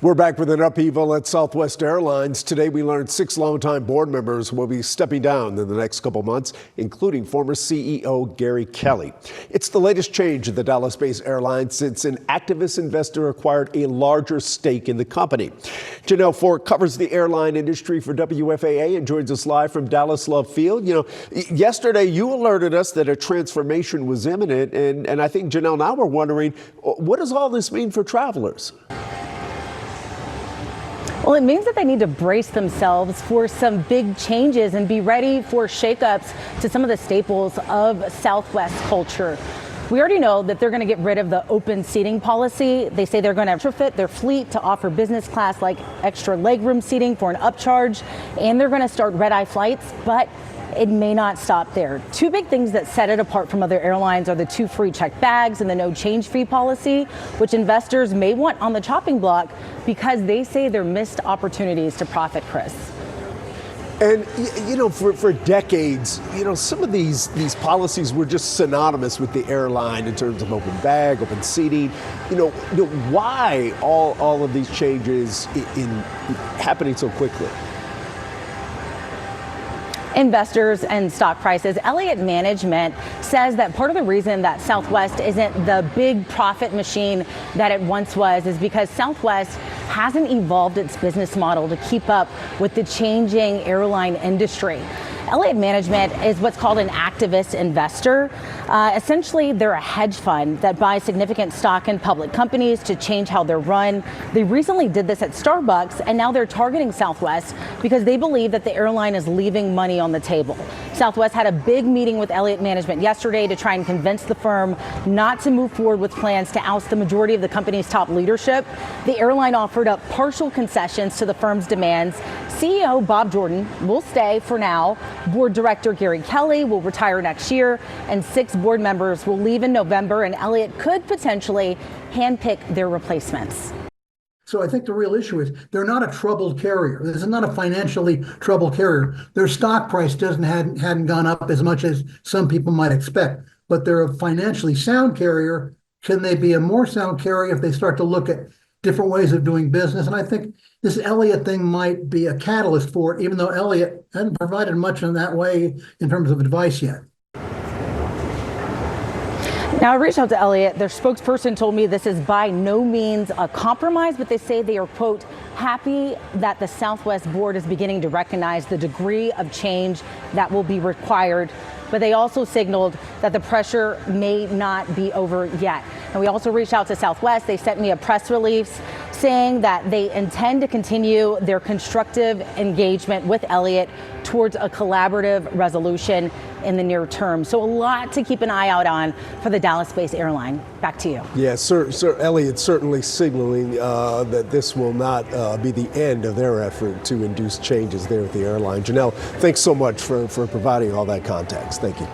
We're back with an upheaval at Southwest Airlines. Today we learned 6 longtime board members will be stepping down in the next couple months, including former CEO Gary Kelly. It's the latest change in the Dallas-based airline since an activist investor acquired a larger stake in the company. Janelle Fort covers the airline industry for WFAA and joins us live from Dallas Love Field. Yesterday you alerted us that a transformation was imminent, and I think, Janelle, now we're wondering, what does all this mean for travelers? Well, it means that they need to brace themselves for some big changes and be ready for shakeups to some of the staples of Southwest culture. We already know that they're going to get rid of the open seating policy. They say they're going to retrofit their fleet to offer business class like extra legroom seating for an upcharge, and they're going to start red-eye flights, but it may not stop there. 2 big things that set it apart from other airlines are the 2 free checked bags and the no change fee policy, which investors may want on the chopping block because they say they're missed opportunities to profit, Chris. And, for decades, some of these policies were just synonymous with the airline in terms of open bag, open seating. Why all of these changes in happening so quickly? Investors and stock prices. Elliott Management says that part of the reason that Southwest isn't the big profit machine that it once was is because Southwest hasn't evolved its business model to keep up with the changing airline industry. Elliott Management is what's called an activist investor. Essentially, they're a hedge fund that buys significant stock in public companies to change how they're run. They recently did this at Starbucks, and now they're targeting Southwest because they believe that the airline is leaving money on the table. Southwest had a big meeting with Elliott Management yesterday to try and convince the firm not to move forward with plans to oust the majority of the company's top leadership. The airline offered up partial concessions to the firm's demands. CEO Bob Jordan will stay for now. Board director Gary Kelly will retire next year, and 6 board members will leave in November, and Elliott could potentially handpick their replacements. So I think the real issue is they're not a troubled carrier. This is not a financially troubled carrier. Their stock price hadn't gone up as much as some people might expect, but they're a financially sound carrier. Can they be a more sound carrier if they start to look at different ways of doing business? And I think this Elliott thing might be a catalyst for it, even though Elliott hasn't provided much in that way in terms of advice yet. Now, I reached out to Elliott. Their spokesperson told me this is by no means a compromise, but they say they are, quote, happy that the Southwest board is beginning to recognize the degree of change that will be required. But they also signaled that the pressure may not be over yet. And we also reached out to Southwest. They sent me a press release saying that they intend to continue their constructive engagement with Elliott towards a collaborative resolution in the near term. So a lot to keep an eye out on for the Dallas-based airline. Back to you. Yeah, Sir Elliott certainly signaling that this will not be the end of their effort to induce changes there at the airline. Janelle, thanks so much for providing all that context. Thank you.